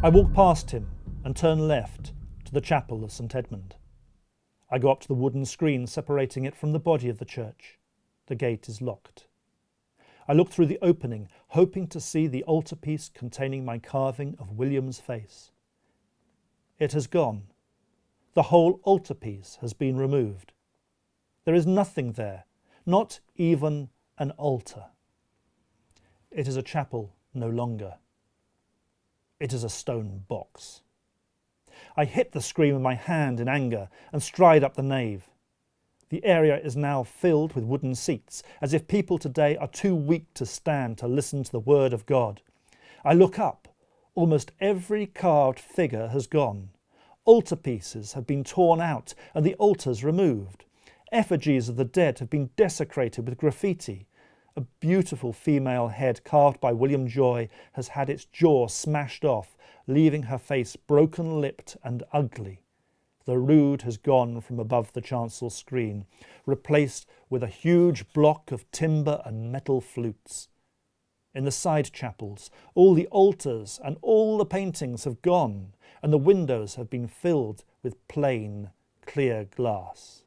I walk past him and turn left to the chapel of St. Edmund. I go up to the wooden screen separating it from the body of the church. The gate is locked. I look through the opening, hoping to see the altarpiece containing my carving of William's face. It has gone. The whole altarpiece has been removed. There is nothing there, not even an altar. It is a chapel no longer. It is a stone box. I hit the screen with my hand in anger and stride up the nave. The area is now filled with wooden seats, as if people today are too weak to stand to listen to the word of God. I look up. Almost every carved figure has gone. Altarpieces have been torn out and the altars removed. Effigies of the dead have been desecrated with graffiti. A beautiful female head carved by William Joy has had its jaw smashed off, leaving her face broken-lipped and ugly. The rood has gone from above the chancel screen, replaced with a huge block of timber and metal flutes. In the side chapels, all the altars and all the paintings have gone, and the windows have been filled with plain, clear glass.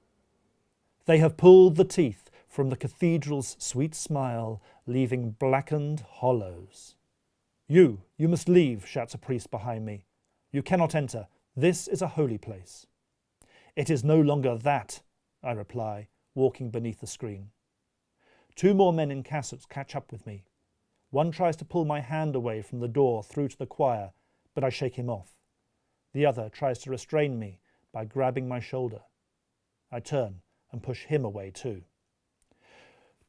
They have pulled the teeth from the cathedral's sweet smile, leaving blackened hollows. You must leave," shouts a priest behind me. "You cannot enter. This is a holy place." "It is no longer that," I reply, walking beneath the screen. 2 more men in cassocks catch up with me. One tries to pull my hand away from the door through to the choir, but I shake him off. The other tries to restrain me by grabbing my shoulder. I turn and push him away too.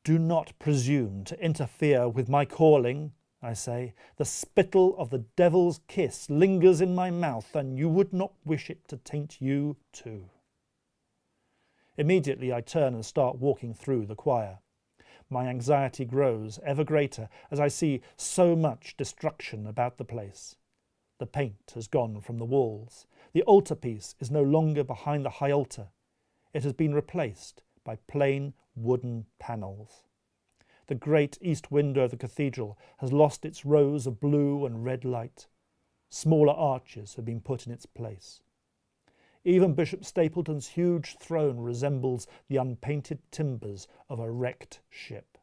"Do not presume to interfere with my calling," I say. "The spittle of the devil's kiss lingers in my mouth, and you would not wish it to taint you too." Immediately I turn and start walking through the choir. My anxiety grows ever greater as I see so much destruction about the place. The paint has gone from the walls. The altarpiece is no longer behind the high altar. It has been replaced by plain wooden panels. The great east window of the cathedral has lost its rows of blue and red light. Smaller arches have been put in its place. Even Bishop Stapleton's huge throne resembles the unpainted timbers of a wrecked ship.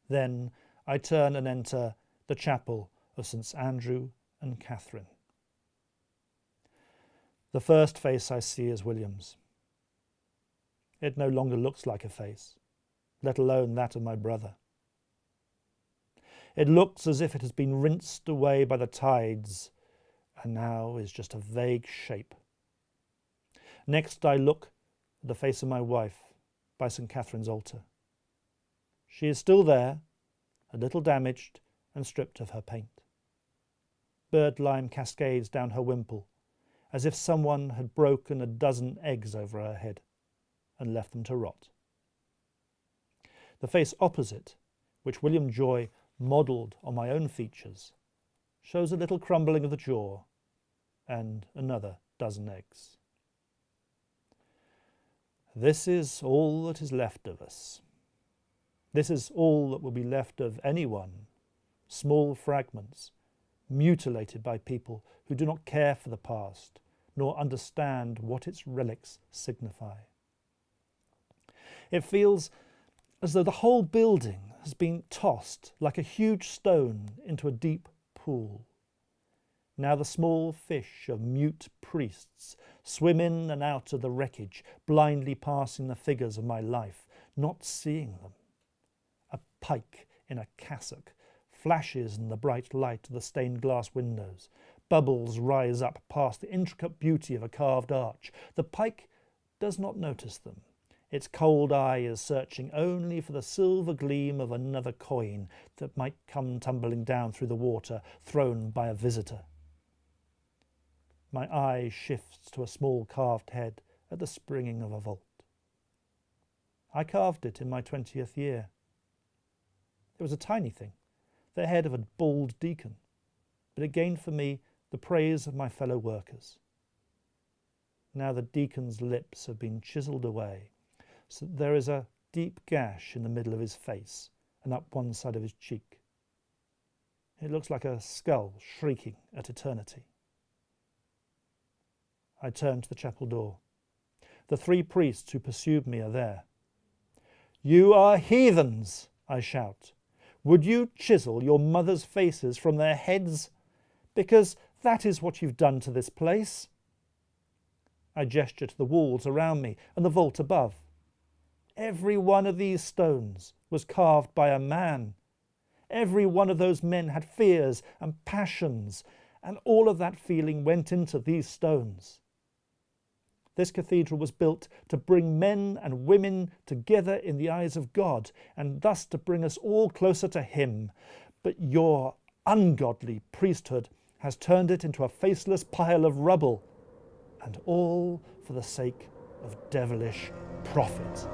Then I turn and enter the chapel of St. Andrew and Catherine. The first face I see is William's. It no longer looks like a face, let alone that of my brother. It looks as if it has been rinsed away by the tides and now is just a vague shape. Next I look at the face of my wife by St. Catherine's altar. She is still there, a little damaged and stripped of her paint. Birdlime cascades down her wimple, as if someone had broken a dozen eggs over her head and left them to rot. The face opposite, which William Joy modelled on my own features, shows a little crumbling of the jaw and another dozen eggs. This is all that is left of us. This is all that will be left of anyone, small fragments, mutilated by people who do not care for the past, nor understand what its relics signify. It feels as though the whole building has been tossed like a huge stone into a deep pool. Now the small fish of mute priests swim in and out of the wreckage, blindly passing the figures of my life, not seeing them. A pike in a cassock flashes in the bright light of the stained glass windows. Bubbles rise up past the intricate beauty of a carved arch. The pike does not notice them. Its cold eye is searching only for the silver gleam of another coin that might come tumbling down through the water, thrown by a visitor. My eye shifts to a small carved head at the springing of a vault. I carved it in my 20th year. It was a tiny thing, the head of a bald deacon, but it gained for me the praise of my fellow workers. Now the deacon's lips have been chiselled away, so that there is a deep gash in the middle of his face and up one side of his cheek. It looks like a skull shrieking at eternity. I turn to the chapel door. The 3 priests who pursued me are there. "You are heathens," I shout. "Would you chisel your mothers' faces from their heads? Because that is what you've done to this place." I gesture to the walls around me and the vault above. Every one of these stones was carved by a man. Every one of those men had fears and passions, and all of that feeling went into these stones. This cathedral was built to bring men and women together in the eyes of God, and thus to bring us all closer to Him. But your ungodly priesthood has turned it into a faceless pile of rubble, and all for the sake of devilish profit.